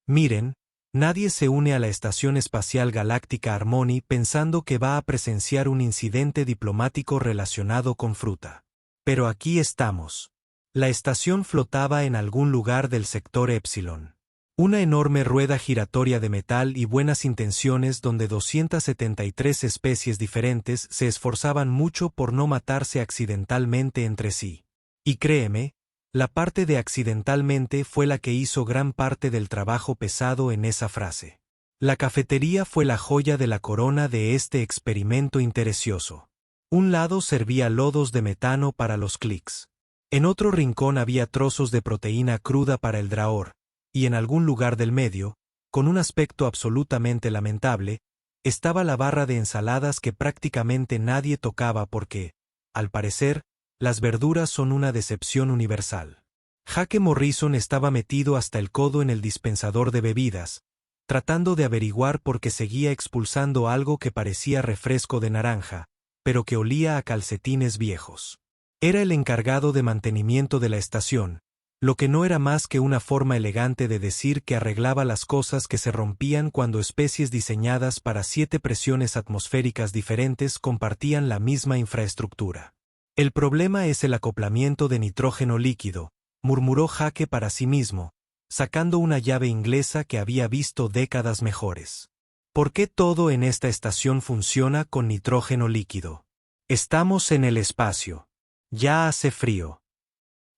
Miren, nadie se une a la Estación Espacial Galáctica Harmony pensando que va a presenciar un incidente diplomático relacionado con fruta. Pero aquí estamos. La estación flotaba en algún lugar del sector Epsilon. Una enorme rueda giratoria de metal y buenas intenciones donde 273 especies diferentes se esforzaban mucho por no matarse accidentalmente entre sí. Y créeme, la parte de accidentalmente fue la que hizo gran parte del trabajo pesado en esa frase. La cafetería fue la joya de la corona de este experimento interesioso. Un lado servía lodos de metano para los clics. En otro rincón había trozos de proteína cruda para el Draor, y en algún lugar del medio, con un aspecto absolutamente lamentable, estaba la barra de ensaladas que prácticamente nadie tocaba porque, al parecer, las verduras son una decepción universal. Jake Morrison estaba metido hasta el codo en el dispensador de bebidas, tratando de averiguar por qué seguía expulsando algo que parecía refresco de naranja, pero que olía a calcetines viejos. Era el encargado de mantenimiento de la estación, lo que no era más que una forma elegante de decir que arreglaba las cosas que se rompían cuando especies diseñadas para 7 presiones atmosféricas diferentes compartían la misma infraestructura. El problema es el acoplamiento de nitrógeno líquido, murmuró Jake para sí mismo, sacando una llave inglesa que había visto décadas mejores. ¿Por qué todo en esta estación funciona con nitrógeno líquido? Estamos en el espacio. Ya hace frío.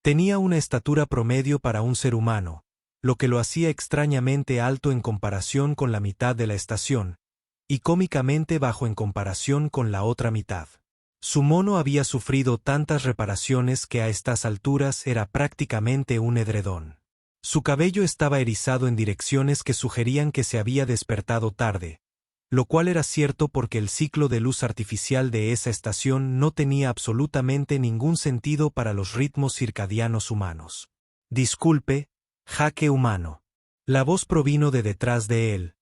Tenía una estatura promedio para un ser humano, lo que lo hacía extrañamente alto en comparación con la mitad de la estación, y cómicamente bajo en comparación con la otra mitad. Su mono había sufrido tantas reparaciones que a estas alturas era prácticamente un edredón. Su cabello estaba erizado en direcciones que sugerían que se había despertado tarde, lo cual era cierto porque el ciclo de luz artificial de esa estación no tenía absolutamente ningún sentido para los ritmos circadianos humanos. Disculpe, Jake humano. La voz provino de detrás de él,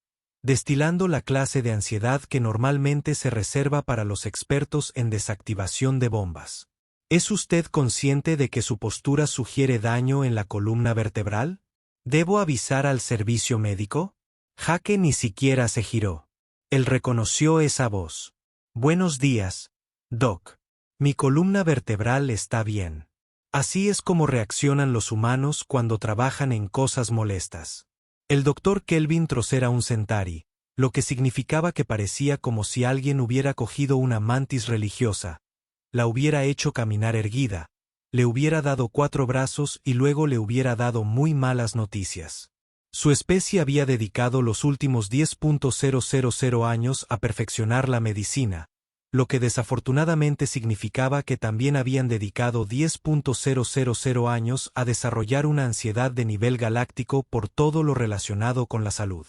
destilando la clase de ansiedad que normalmente se reserva para los expertos en desactivación de bombas. ¿Es usted consciente de que su postura sugiere daño en la columna vertebral? ¿Debo avisar al servicio médico? Jake ni siquiera se giró. Él reconoció esa voz. Buenos días, Doc. Mi columna vertebral está bien. Así es como reaccionan los humanos cuando trabajan en cosas molestas. El Dr. Kelvin Tross era un Centauri, lo que significaba que parecía como si alguien hubiera cogido una mantis religiosa, la hubiera hecho caminar erguida, le hubiera dado 4 brazos y luego le hubiera dado muy malas noticias. Su especie había dedicado los últimos 10.000 años a perfeccionar la medicina, lo que desafortunadamente significaba que también habían dedicado 10.000 años a desarrollar una ansiedad de nivel galáctico por todo lo relacionado con la salud.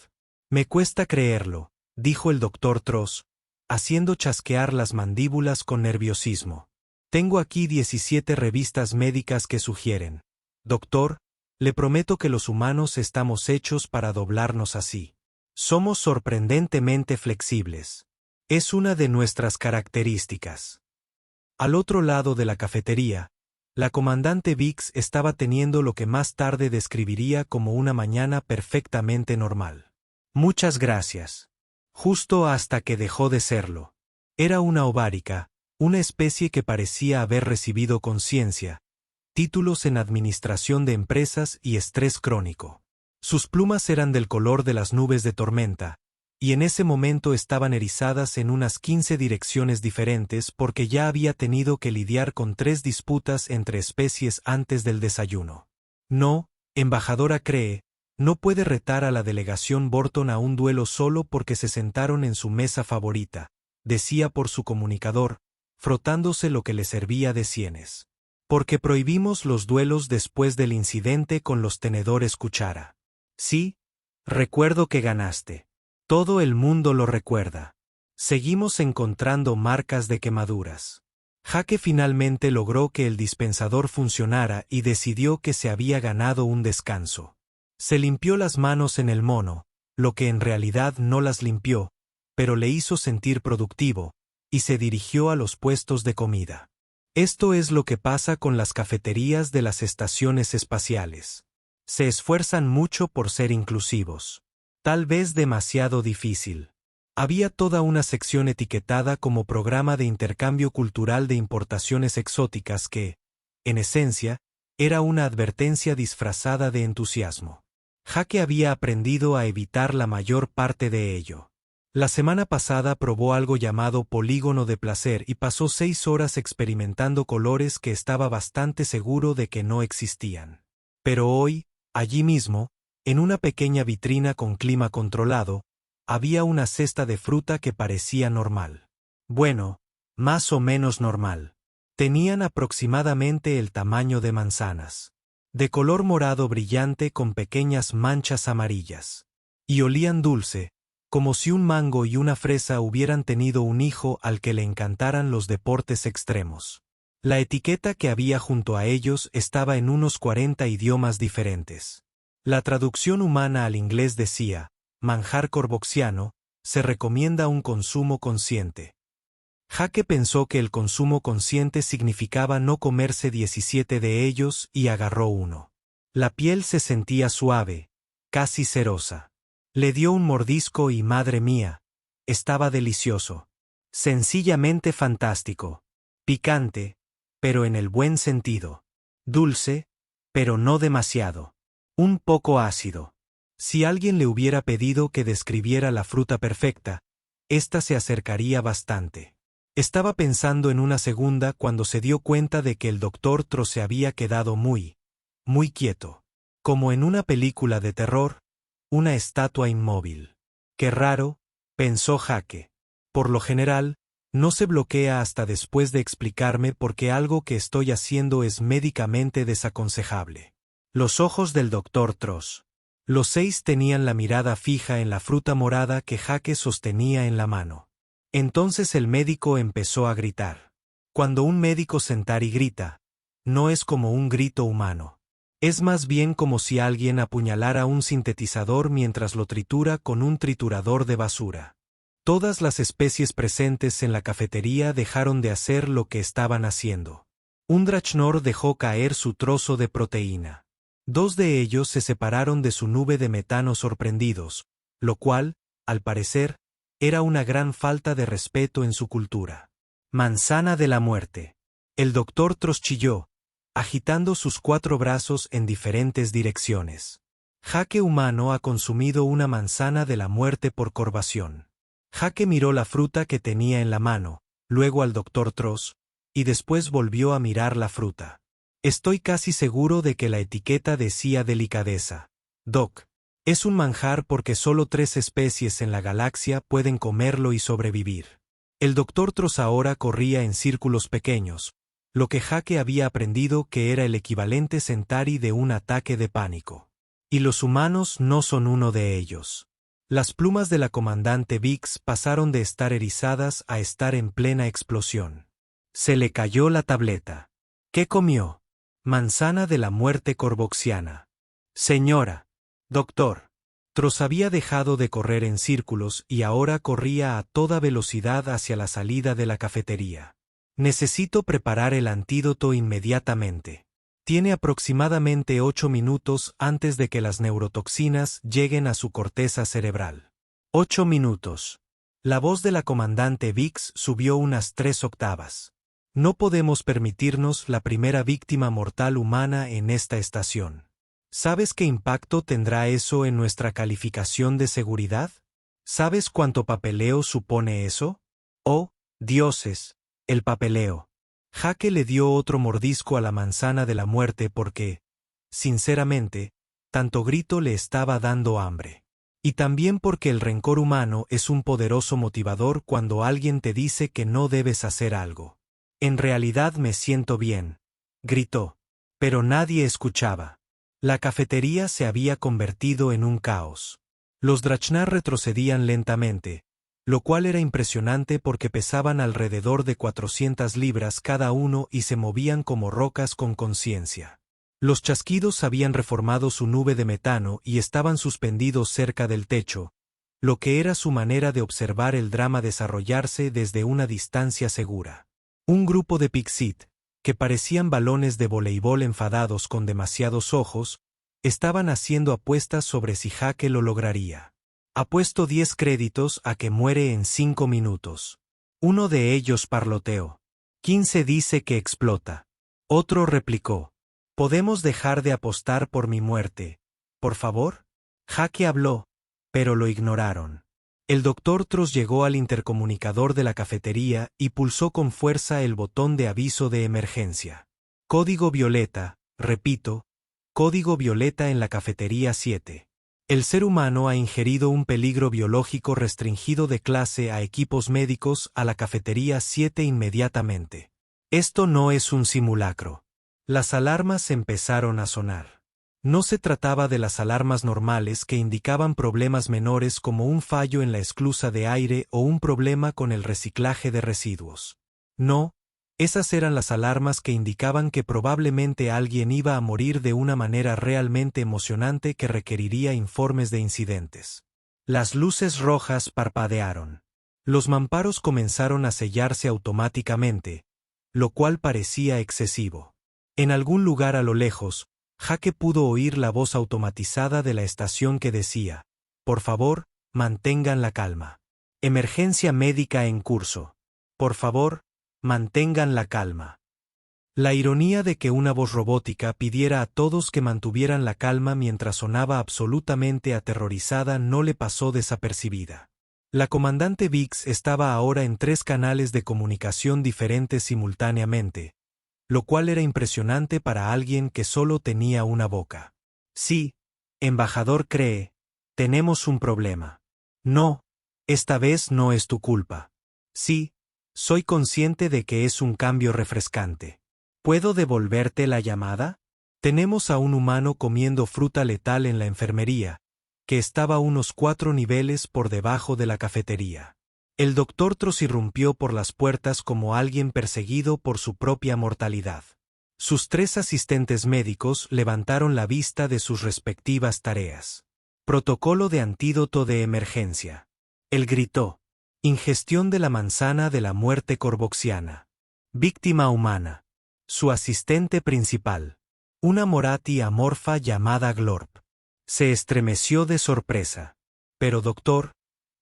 Me cuesta creerlo, dijo el Dr. Tross, haciendo chasquear las mandíbulas con nerviosismo. Tengo aquí 17 revistas médicas que sugieren. Doctor, le prometo que los humanos estamos hechos para doblarnos así. Somos sorprendentemente flexibles. Es una de nuestras características. Al otro lado de la cafetería, la comandante Biggs estaba teniendo lo que más tarde describiría como una mañana perfectamente normal. Muchas gracias. Justo hasta que dejó de serlo. Era una ovárica, una especie que parecía haber recibido conciencia, títulos en administración de empresas y estrés crónico. Sus plumas eran del color de las nubes de tormenta, y en ese momento estaban erizadas en unas 15 direcciones diferentes porque ya había tenido que lidiar con 3 disputas entre especies antes del desayuno. No, embajadora Cree, no puede retar a la delegación Borton a un duelo solo porque se sentaron en su mesa favorita, decía por su comunicador, frotándose lo que le servía de sienes. Porque prohibimos los duelos después del incidente con los tenedores cuchara. Sí, recuerdo que ganaste. Todo el mundo lo recuerda. Seguimos encontrando marcas de quemaduras. Jake finalmente logró que el dispensador funcionara y decidió que se había ganado un descanso. Se limpió las manos en el mono, lo que en realidad no las limpió, pero le hizo sentir productivo, y se dirigió a los puestos de comida. Esto es lo que pasa con las cafeterías de las estaciones espaciales. Se esfuerzan mucho por ser inclusivos. Tal vez demasiado difícil. Había toda una sección etiquetada como programa de intercambio cultural de importaciones exóticas que, en esencia, era una advertencia disfrazada de entusiasmo. Jake había aprendido a evitar la mayor parte de ello. La semana pasada probó algo llamado polígono de placer y pasó 6 horas experimentando colores que estaba bastante seguro de que no existían. Pero hoy, allí mismo, en una pequeña vitrina con clima controlado, había una cesta de fruta que parecía normal. Bueno, más o menos normal. Tenían aproximadamente el tamaño de manzanas. De color morado brillante con pequeñas manchas amarillas. Y olían dulce, como si un mango y una fresa hubieran tenido un hijo al que le encantaran los deportes extremos. La etiqueta que había junto a ellos estaba en unos 40 idiomas diferentes. La traducción humana al inglés decía, manjar corvoxiano, se recomienda un consumo consciente. Jake pensó que el consumo consciente significaba no comerse 17 de ellos y agarró uno. La piel se sentía suave, casi cerosa. Le dio un mordisco y madre mía, estaba delicioso. Sencillamente fantástico. Picante, pero en el buen sentido. Dulce, pero no demasiado. Un poco ácido. Si alguien le hubiera pedido que describiera la fruta perfecta, ésta se acercaría bastante. Estaba pensando en una segunda cuando se dio cuenta de que el Dr. Tro se había quedado muy quieto. Como en una película de terror, una estatua inmóvil. Qué raro, pensó Jake. Por lo general, no se bloquea hasta después de explicarme por qué algo que estoy haciendo es médicamente desaconsejable. Los ojos del Dr. Tross. Los 6 tenían la mirada fija en la fruta morada que Jake sostenía en la mano. Entonces el médico empezó a gritar. Cuando un médico sentari grita, no es como un grito humano. Es más bien como si alguien apuñalara un sintetizador mientras lo tritura con un triturador de basura. Todas las especies presentes en la cafetería dejaron de hacer lo que estaban haciendo. Un Drachnor dejó caer su trozo de proteína. 2 de ellos se separaron de su nube de metano sorprendidos, lo cual, al parecer, era una gran falta de respeto en su cultura. Manzana de la muerte. El Dr. Tross chilló, agitando sus 4 brazos en diferentes direcciones. Jake humano ha consumido una manzana de la muerte por corvación. Jake miró la fruta que tenía en la mano, luego al Dr. Tross, y después volvió a mirar la fruta. Estoy casi seguro de que la etiqueta decía delicadeza. Doc. Es un manjar porque solo 3 especies en la galaxia pueden comerlo y sobrevivir. El Dr. Tross ahora corría en círculos pequeños, lo que Jake había aprendido que era el equivalente Centauri de un ataque de pánico. Y los humanos no son uno de ellos. Las plumas de la comandante Vix pasaron de estar erizadas a estar en plena explosión. Se le cayó la tableta. ¿Qué comió? Manzana de la muerte corvoxiana. Señora. Doctor. Tross había dejado de correr en círculos y ahora corría a toda velocidad hacia la salida de la cafetería. Necesito preparar el antídoto inmediatamente. Tiene aproximadamente 8 minutos antes de que las neurotoxinas lleguen a su corteza cerebral. 8 minutos. La voz de la comandante Vix subió unas 3 octavas. No podemos permitirnos la primera víctima mortal humana en esta estación. ¿Sabes qué impacto tendrá eso en nuestra calificación de seguridad? ¿Sabes cuánto papeleo supone eso? Oh, dioses, el papeleo. Jake le dio otro mordisco a la manzana de la muerte porque, sinceramente, tanto grito le estaba dando hambre. Y también porque el rencor humano es un poderoso motivador cuando alguien te dice que no debes hacer algo. En realidad me siento bien, gritó. Pero nadie escuchaba. La cafetería se había convertido en un caos. Los Drachnar retrocedían lentamente, lo cual era impresionante porque pesaban alrededor de 400 libras cada uno y se movían como rocas con conciencia. Los chasquidos habían reformado su nube de metano y estaban suspendidos cerca del techo, lo que era su manera de observar el drama desarrollarse desde una distancia segura. Un grupo de Pixit, que parecían balones de voleibol enfadados con demasiados ojos, Estaban haciendo apuestas sobre si Jake lo lograría. Apuesto 10 créditos a que muere en 5 minutos. Uno de ellos parloteó. 15 dice que explota. Otro replicó. ¿Podemos dejar de apostar por mi muerte, por favor? Jake habló, pero lo ignoraron. El Dr. Tross llegó al intercomunicador de la cafetería y pulsó con fuerza el botón de aviso de emergencia. Código violeta, repito, código violeta en la cafetería 7. El ser humano ha ingerido un peligro biológico restringido de clase a equipos médicos a la cafetería 7 inmediatamente. Esto no es un simulacro. Las alarmas empezaron a sonar. No se trataba de las alarmas normales que indicaban problemas menores como un fallo en la esclusa de aire o un problema con el reciclaje de residuos. No, esas eran las alarmas que indicaban que probablemente alguien iba a morir de una manera realmente emocionante que requeriría informes de incidentes. Las luces rojas parpadearon. Los mamparos comenzaron a sellarse automáticamente, lo cual parecía excesivo. En algún lugar a lo lejos, Jake pudo oír la voz automatizada de la estación que decía: «Por favor, mantengan la calma. Emergencia médica en curso. Por favor, mantengan la calma». La ironía de que una voz robótica pidiera a todos que mantuvieran la calma mientras sonaba absolutamente aterrorizada no le pasó desapercibida. La comandante Biggs estaba ahora en 3 canales de comunicación diferentes simultáneamente, lo cual era impresionante para alguien que solo tenía una boca. «Sí, embajador Cree, tenemos un problema». «No, esta vez no es tu culpa». «Sí, soy consciente de que es un cambio refrescante». «¿Puedo devolverte la llamada?» «Tenemos a un humano comiendo fruta letal en la enfermería, que estaba unos 4 niveles por debajo de la cafetería». El Dr. Tross irrumpió por las puertas como alguien perseguido por su propia mortalidad. Sus 3 asistentes médicos levantaron la vista de sus respectivas tareas. Protocolo de antídoto de emergencia. Él gritó. Ingestión de la manzana de la muerte corvoxiana. Víctima humana. Su asistente principal. Una Moratti amorfa llamada Glorp. Se estremeció de sorpresa. Pero doctor,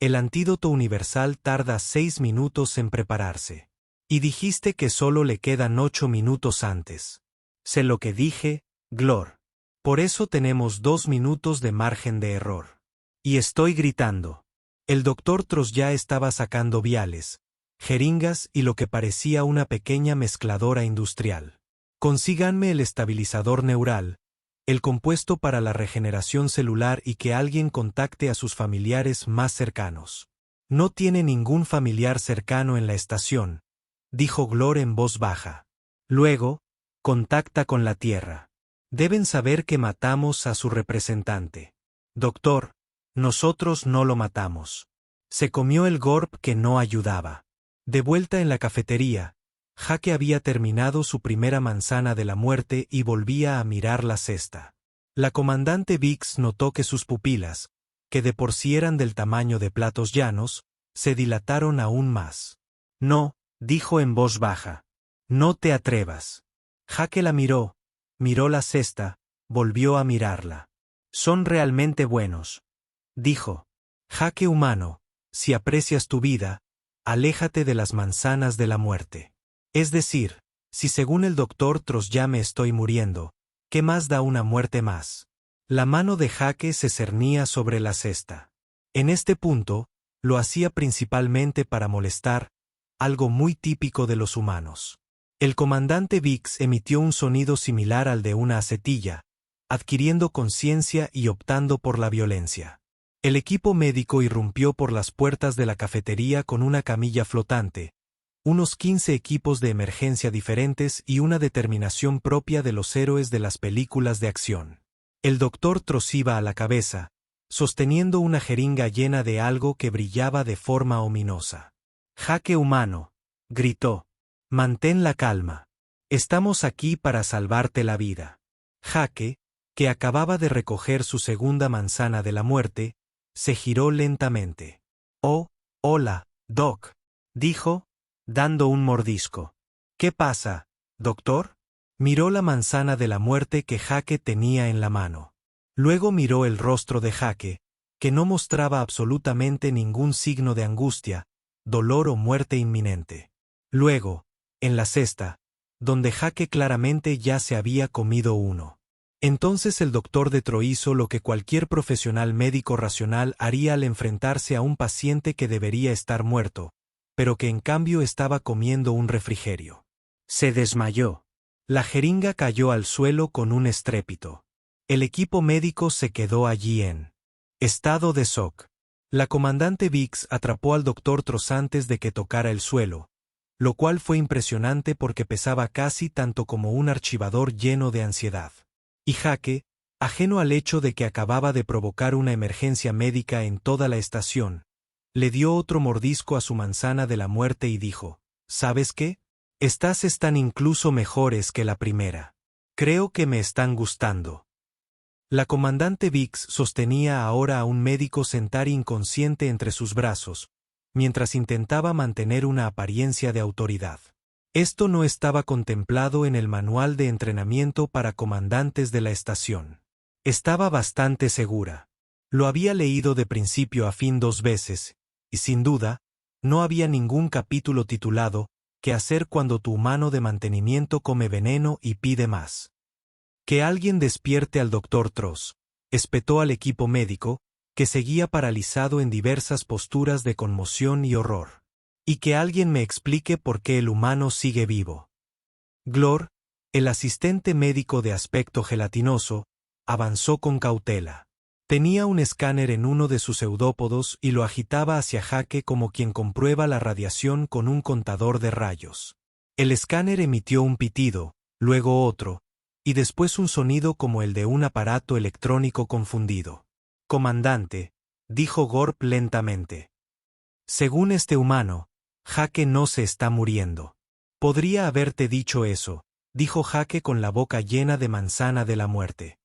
el antídoto universal tarda 6 minutos en prepararse. Y dijiste que solo le quedan 8 minutos antes. Sé lo que dije, Glor. Por eso tenemos 2 minutos de margen de error. Y estoy gritando. El Dr. Tross ya estaba sacando viales, jeringas y lo que parecía una pequeña mezcladora industrial. Consíganme el estabilizador neural, el compuesto para la regeneración celular y que alguien contacte a sus familiares más cercanos. No tiene ningún familiar cercano en la estación, dijo Glor en voz baja. Luego, contacta con la Tierra. Deben saber que matamos a su representante. Doctor, nosotros no lo matamos. Se comió el Gorp que no ayudaba. De vuelta en la cafetería, Jake había terminado su primera manzana de la muerte y volvía a mirar la cesta. La comandante Biggs notó que sus pupilas, que de por sí eran del tamaño de platos llanos, se dilataron aún más. No, dijo en voz baja. No te atrevas. Jake la miró la cesta, volvió a mirarla. Son realmente buenos. Dijo. Jake humano, si aprecias tu vida, aléjate de las manzanas de la muerte. Es decir, si según el Dr. Tross ya me estoy muriendo, ¿qué más da una muerte más? La mano de Jake se cernía sobre la cesta. En este punto, lo hacía principalmente para molestar, algo muy típico de los humanos. El comandante Biggs emitió un sonido similar al de una acetilla, adquiriendo conciencia y optando por la violencia. El equipo médico irrumpió por las puertas de la cafetería con una camilla flotante, unos 15 equipos de emergencia diferentes y una determinación propia de los héroes de las películas de acción. El Dr. Tross iba a la cabeza, sosteniendo una jeringa llena de algo que brillaba de forma ominosa. Jake humano, gritó. Mantén la calma. Estamos aquí para salvarte la vida. Jake, que acababa de recoger su segunda manzana de la muerte, se giró lentamente. Oh, hola, Doc, dijo, dando un mordisco. ¿Qué pasa, doctor? Miró la manzana de la muerte que Jake tenía en la mano. Luego miró el rostro de Jake, que no mostraba absolutamente ningún signo de angustia, dolor o muerte inminente. Luego, en la cesta, donde Jake claramente ya se había comido uno. Entonces el doctor Detroit hizo lo que cualquier profesional médico racional haría al enfrentarse a un paciente que debería estar muerto, pero que en cambio estaba comiendo un refrigerio. Se desmayó. La jeringa cayó al suelo con un estrépito. El equipo médico se quedó allí en estado de shock. La comandante Biggs atrapó al doctor Tross antes de que tocara el suelo, lo cual fue impresionante porque pesaba casi tanto como un archivador lleno de ansiedad. Y Jake, ajeno al hecho de que acababa de provocar una emergencia médica en toda la estación, le dio otro mordisco a su manzana de la muerte y dijo, ¿sabes qué? Estas están incluso mejores que la primera. Creo que me están gustando. La comandante Biggs sostenía ahora a un médico sentar inconsciente entre sus brazos, mientras intentaba mantener una apariencia de autoridad. Esto no estaba contemplado en el manual de entrenamiento para comandantes de la estación. Estaba bastante segura. Lo había leído de principio a fin 2 veces, y sin duda, no había ningún capítulo titulado ¿Qué hacer cuando tu humano de mantenimiento come veneno y pide más? Que alguien despierte al doctor Tross, espetó al equipo médico, que seguía paralizado en diversas posturas de conmoción y horror. Y que alguien me explique por qué el humano sigue vivo. Glor, el asistente médico de aspecto gelatinoso, avanzó con cautela. Tenía un escáner en uno de sus eudópodos y lo agitaba hacia Jake como quien comprueba la radiación con un contador de rayos. El escáner emitió un pitido, luego otro, y después un sonido como el de un aparato electrónico confundido. Comandante, dijo Gorp lentamente. Según este humano, Jake no se está muriendo. Podría haberte dicho eso, dijo Jake con la boca llena de manzana de la muerte.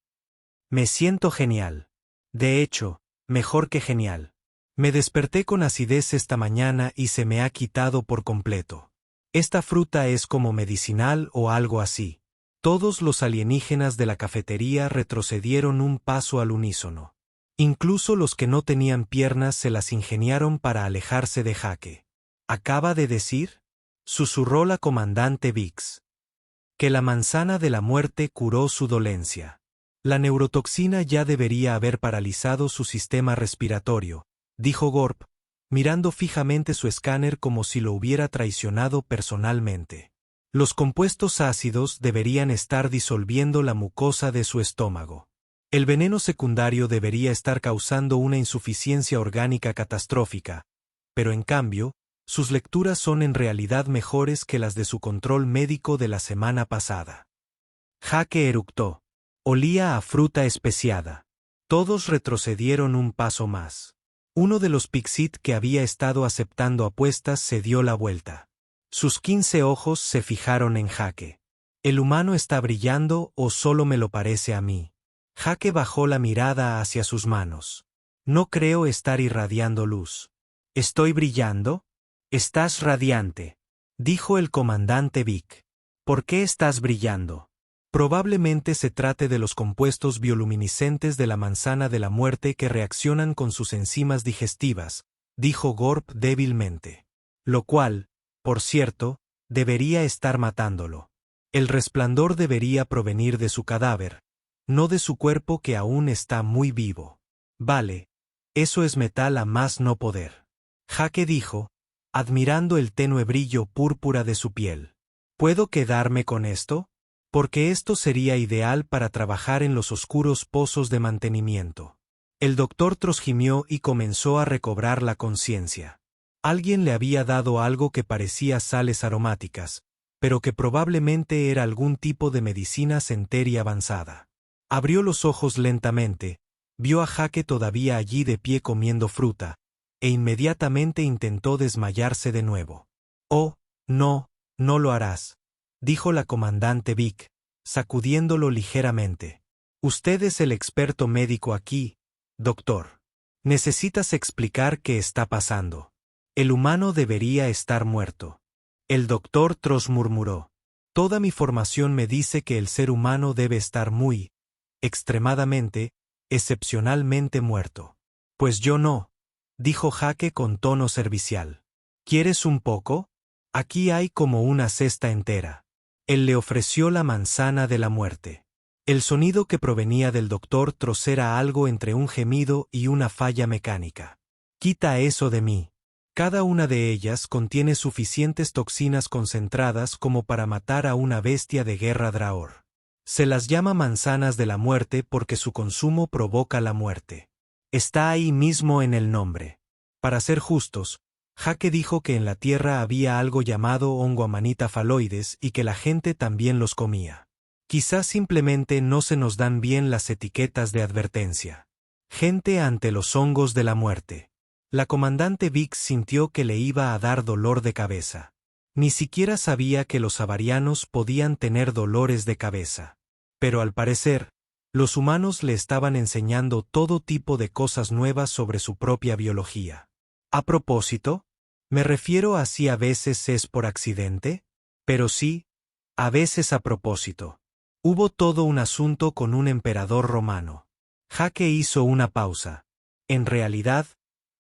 Me siento genial. De hecho, mejor que genial. Me desperté con acidez esta mañana y se me ha quitado por completo. Esta fruta es como medicinal o algo así. Todos los alienígenas de la cafetería retrocedieron un paso al unísono. Incluso los que no tenían piernas se las ingeniaron para alejarse de Jake. ¿Acaba de decir? Susurró la comandante Biggs. Que la manzana de la muerte curó su dolencia. La neurotoxina ya debería haber paralizado su sistema respiratorio, dijo Gorp, mirando fijamente su escáner como si lo hubiera traicionado personalmente. Los compuestos ácidos deberían estar disolviendo la mucosa de su estómago. El veneno secundario debería estar causando una insuficiencia orgánica catastrófica, pero en cambio, sus lecturas son en realidad mejores que las de su control médico de la semana pasada. Jake eructó. Olía a fruta especiada. Todos retrocedieron un paso más. Uno de los Pixit que había estado aceptando apuestas se dio la vuelta. Sus 15 ojos se fijaron en Jake. ¿El humano está brillando o solo me lo parece a mí? Jake bajó la mirada hacia sus manos. No creo estar irradiando luz. ¿Estoy brillando? Estás radiante, dijo el comandante Vic. ¿Por qué estás brillando? Probablemente se trate de los compuestos bioluminiscentes de la manzana de la muerte que reaccionan con sus enzimas digestivas, dijo Gorp débilmente. Lo cual, por cierto, debería estar matándolo. El resplandor debería provenir de su cadáver, no de su cuerpo que aún está muy vivo. Vale, eso es metal a más no poder. Jake dijo, admirando el tenue brillo púrpura de su piel. ¿Puedo quedarme con esto? Porque esto sería ideal para trabajar en los oscuros pozos de mantenimiento. El doctor Tross gimió y comenzó a recobrar la conciencia. Alguien le había dado algo que parecía sales aromáticas, pero que probablemente era algún tipo de medicina centeria avanzada. Abrió los ojos lentamente, vio a Jake todavía allí de pie comiendo fruta, e inmediatamente intentó desmayarse de nuevo. Oh, no, no lo harás, dijo la comandante Vic, sacudiéndolo ligeramente. Usted es el experto médico aquí, doctor. Necesitas explicar qué está pasando. El humano debería estar muerto. El doctor Tross murmuró. Toda mi formación me dice que el ser humano debe estar muy, extremadamente, excepcionalmente muerto. Pues yo no, dijo Jake con tono servicial. ¿Quieres un poco? Aquí hay como una cesta entera. Él le ofreció la manzana de la muerte. El sonido que provenía del doctor Tross era algo entre un gemido y una falla mecánica. Quita eso de mí. Cada una de ellas contiene suficientes toxinas concentradas como para matar a una bestia de guerra Draor. Se las llama manzanas de la muerte porque su consumo provoca la muerte. Está ahí mismo en el nombre. Para ser justos, Jake dijo que en la Tierra había algo llamado hongo amanita faloides y que la gente también los comía. Quizás simplemente no se nos dan bien las etiquetas de advertencia. Gente ante los hongos de la muerte. La comandante Vix sintió que le iba a dar dolor de cabeza. Ni siquiera sabía que los avarianos podían tener dolores de cabeza. Pero al parecer, los humanos le estaban enseñando todo tipo de cosas nuevas sobre su propia biología. A propósito, ¿me refiero a si a veces es por accidente? Pero sí, a veces a propósito. Hubo todo un asunto con un emperador romano. Jake hizo una pausa. En realidad,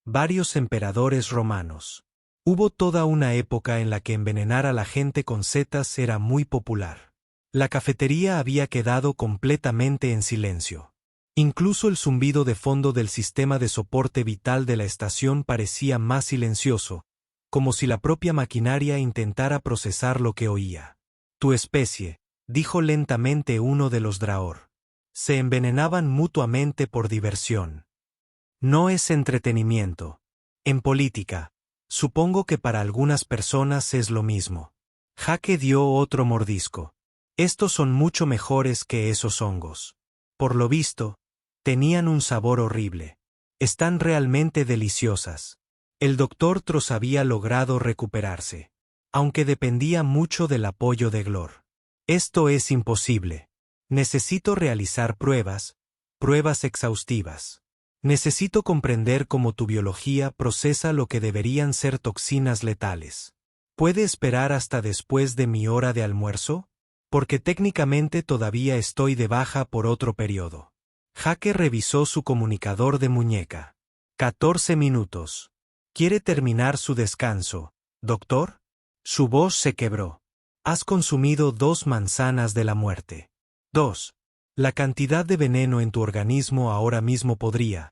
varios emperadores romanos. Hubo toda una época en la que envenenar a la gente con setas era muy popular. La cafetería había quedado completamente en silencio. Incluso el zumbido de fondo del sistema de soporte vital de la estación parecía más silencioso, como si la propia maquinaria intentara procesar lo que oía. Tu especie, dijo lentamente uno de los Draor. Se envenenaban mutuamente por diversión. No es entretenimiento. En política, supongo que para algunas personas es lo mismo. Jake dio otro mordisco. Estos son mucho mejores que esos hongos. Por lo visto, tenían un sabor horrible. Están realmente deliciosas. El doctor Tross había logrado recuperarse, aunque dependía mucho del apoyo de Glor. Esto es imposible. Necesito realizar pruebas exhaustivas. Necesito comprender cómo tu biología procesa lo que deberían ser toxinas letales. ¿Puede esperar hasta después de mi hora de almuerzo? Porque técnicamente todavía estoy de baja por otro periodo. Jake revisó su comunicador de muñeca. 14 minutos. ¿Quiere terminar su descanso, doctor? Su voz se quebró. Has consumido 2 manzanas de la muerte. 2. La cantidad de veneno en tu organismo ahora mismo podría,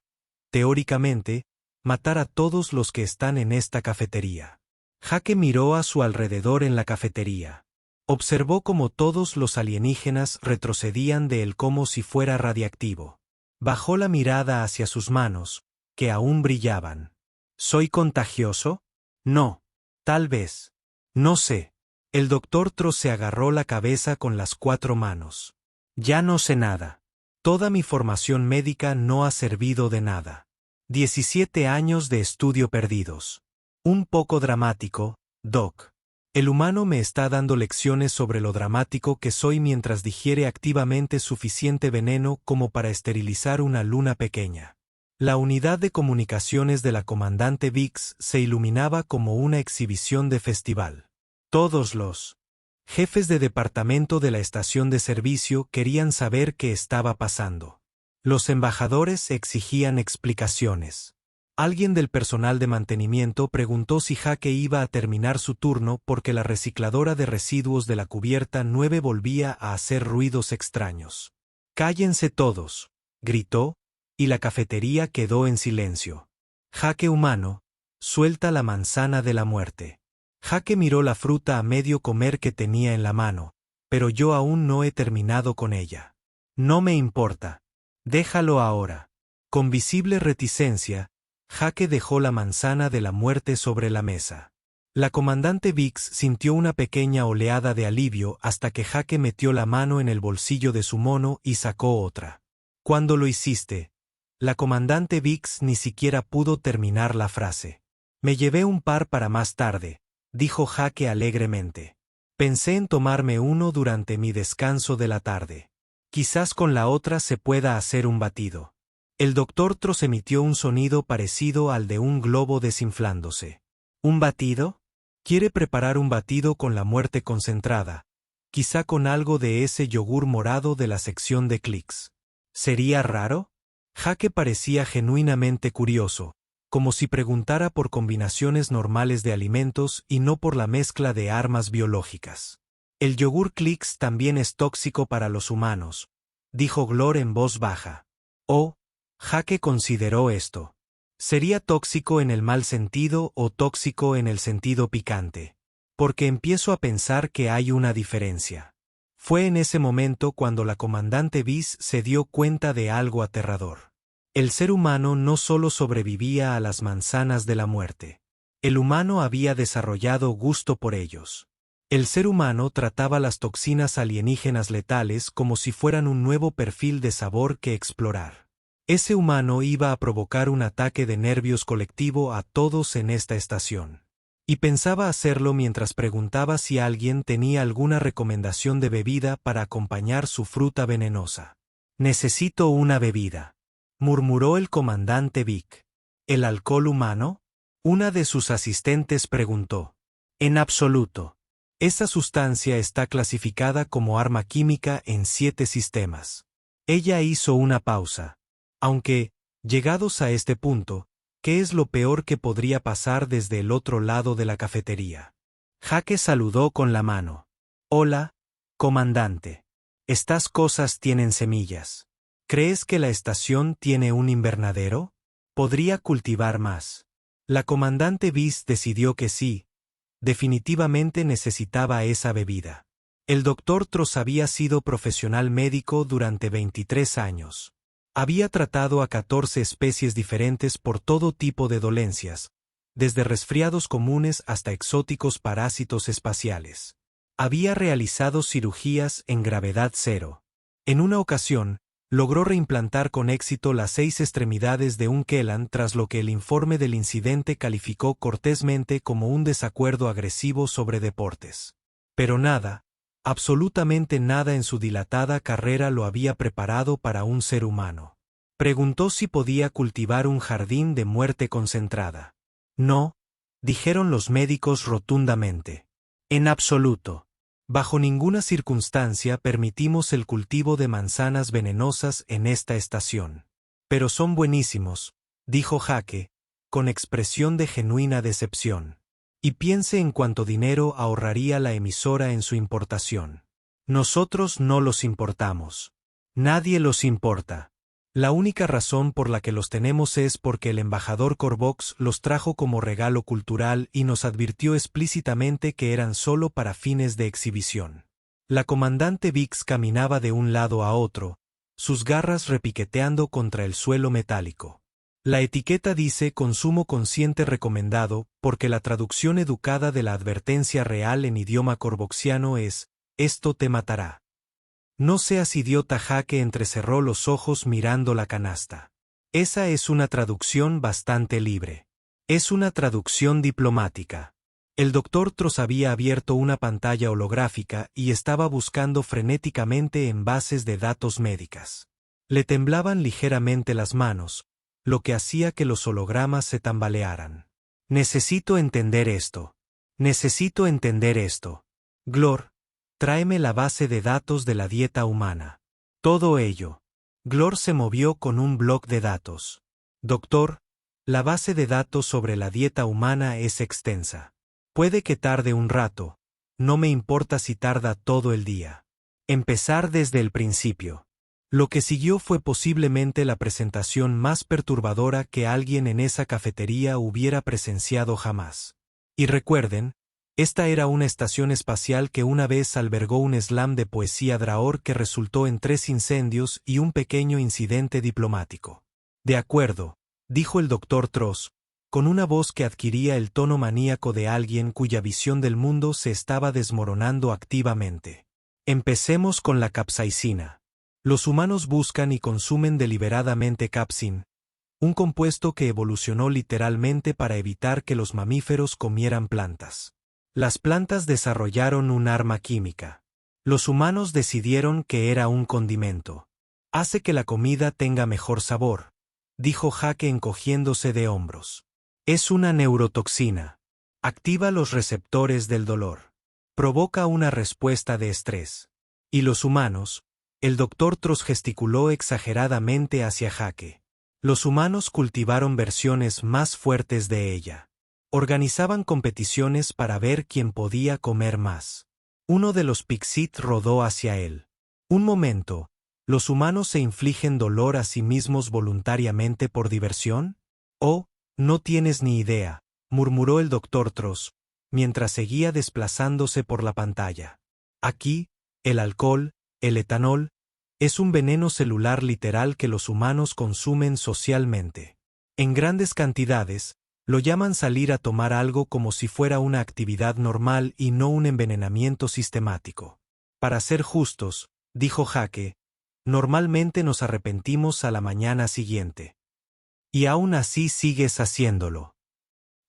teóricamente, matar a todos los que están en esta cafetería. Jake miró a su alrededor en la cafetería. Observó cómo todos los alienígenas retrocedían de él como si fuera radiactivo. Bajó la mirada hacia sus manos, que aún brillaban. ¿Soy contagioso? No. Tal vez. No sé. El doctor Tross se agarró la cabeza con las 4 manos. Ya no sé nada. Toda mi formación médica no ha servido de nada. 17 años de estudio perdidos. Un poco dramático, Doc. El humano me está dando lecciones sobre lo dramático que soy mientras digiere activamente suficiente veneno como para esterilizar una luna pequeña. La unidad de comunicaciones de la comandante Vix se iluminaba como una exhibición de festival. Todos los jefes de departamento de la estación de servicio querían saber qué estaba pasando. Los embajadores exigían explicaciones. Alguien del personal de mantenimiento preguntó si Jake iba a terminar su turno porque la recicladora de residuos de la cubierta 9 volvía a hacer ruidos extraños. «Cállense todos», gritó, y la cafetería quedó en silencio. «Jake humano, suelta la manzana de la muerte». Jake miró la fruta a medio comer que tenía en la mano, pero yo aún no he terminado con ella. No me importa. Déjalo ahora. Con visible reticencia, Jake dejó la manzana de la muerte sobre la mesa. La comandante Vix sintió una pequeña oleada de alivio hasta que Jake metió la mano en el bolsillo de su mono y sacó otra. «¿Cuándo lo hiciste?» La comandante Vix ni siquiera pudo terminar la frase. «Me llevé un par para más tarde», dijo Jake alegremente. «Pensé en tomarme uno durante mi descanso de la tarde. Quizás con la otra se pueda hacer un batido». El doctor Tross emitió un sonido parecido al de un globo desinflándose. ¿Un batido? ¿Quiere preparar un batido con la muerte concentrada? Quizá con algo de ese yogur morado de la sección de clics. ¿Sería raro? Jake parecía genuinamente curioso, como si preguntara por combinaciones normales de alimentos y no por la mezcla de armas biológicas. El yogur Clicks también es tóxico para los humanos, dijo Glor en voz baja. Oh, Jake consideró esto. ¿Sería tóxico en el mal sentido o tóxico en el sentido picante? Porque empiezo a pensar que hay una diferencia. Fue en ese momento cuando la comandante Viz se dio cuenta de algo aterrador. El ser humano no solo sobrevivía a las manzanas de la muerte. El humano había desarrollado gusto por ellos. El ser humano trataba las toxinas alienígenas letales como si fueran un nuevo perfil de sabor que explorar. Ese humano iba a provocar un ataque de nervios colectivo a todos en esta estación. Y pensaba hacerlo mientras preguntaba si alguien tenía alguna recomendación de bebida para acompañar su fruta venenosa. «Necesito una bebida», murmuró el comandante Vic. «¿El alcohol humano?», una de sus asistentes preguntó. «En absoluto. Esa sustancia está clasificada como arma química en 7 sistemas». Ella hizo una pausa. Aunque, llegados a este punto, ¿qué es lo peor que podría pasar desde el otro lado de la cafetería? Jake saludó con la mano. «Hola, comandante. Estas cosas tienen semillas. ¿Crees que la estación tiene un invernadero? Podría cultivar más». La comandante Viz decidió que sí, definitivamente necesitaba esa bebida. El Dr. Tross había sido profesional médico durante 23 años. Había tratado a 14 especies diferentes por todo tipo de dolencias, desde resfriados comunes hasta exóticos parásitos espaciales. Había realizado cirugías en gravedad cero. En una ocasión, logró reimplantar con éxito las 6 extremidades de un Kellan tras lo que el informe del incidente calificó cortésmente como un desacuerdo agresivo sobre deportes. Pero nada, absolutamente nada en su dilatada carrera lo había preparado para un ser humano. Preguntó si podía cultivar un jardín de muerte concentrada. «No», dijeron los médicos rotundamente. «En absoluto. Bajo ninguna circunstancia permitimos el cultivo de manzanas venenosas en esta estación». «Pero son buenísimos», dijo Jake, con expresión de genuina decepción. «Y piense en cuánto dinero ahorraría la emisora en su importación. Nosotros no los importamos. Nadie los importa. La única razón por la que los tenemos es porque el embajador Corvox los trajo como regalo cultural y nos advirtió explícitamente que eran solo para fines de exhibición». La comandante Vix caminaba de un lado a otro, sus garras repiqueteando contra el suelo metálico. La etiqueta dice consumo consciente recomendado, porque la traducción educada de la advertencia real en idioma corvoxiano es, «esto te matará». No seas idiota. Jake entrecerró los ojos mirando la canasta. Esa es una traducción bastante libre. Es una traducción diplomática. El Dr. Tross había abierto una pantalla holográfica y estaba buscando frenéticamente en bases de datos médicas. Le temblaban ligeramente las manos, lo que hacía que los hologramas se tambalearan. «Necesito entender esto. Necesito entender esto. Glor, tráeme la base de datos de la dieta humana. Todo ello». Glor se movió con un bloc de datos. «Doctor, la base de datos sobre la dieta humana es extensa. Puede que tarde un rato, no me importa si tarda todo el día. Empezar desde el principio». Lo que siguió fue posiblemente la presentación más perturbadora que alguien en esa cafetería hubiera presenciado jamás. Y recuerden, esta era una estación espacial que una vez albergó un slam de poesía Draor que resultó en 3 incendios y un pequeño incidente diplomático. «De acuerdo», dijo el Dr. Tross, con una voz que adquiría el tono maníaco de alguien cuya visión del mundo se estaba desmoronando activamente. «Empecemos con la capsaicina. Los humanos buscan y consumen deliberadamente capsin, un compuesto que evolucionó literalmente para evitar que los mamíferos comieran plantas. Las plantas desarrollaron un arma química. Los humanos decidieron que era un condimento. Hace que la comida tenga mejor sabor», dijo Jake encogiéndose de hombros. «Es una neurotoxina. Activa los receptores del dolor. Provoca una respuesta de estrés. Y los humanos». El Dr. Tross gesticuló exageradamente hacia Jake. Los humanos cultivaron versiones más fuertes de ella. Organizaban competiciones para ver quién podía comer más. Uno de los Pixit rodó hacia él. Un momento, ¿los humanos se infligen dolor a sí mismos voluntariamente por diversión? Oh, no tienes ni idea, murmuró el Dr. Tross, mientras seguía desplazándose por la pantalla. Aquí, el alcohol, el etanol, es un veneno celular literal que los humanos consumen socialmente. En grandes cantidades, lo llaman salir a tomar algo como si fuera una actividad normal y no un envenenamiento sistemático. Para ser justos, dijo Jake, normalmente nos arrepentimos a la mañana siguiente. Y aún así sigues haciéndolo.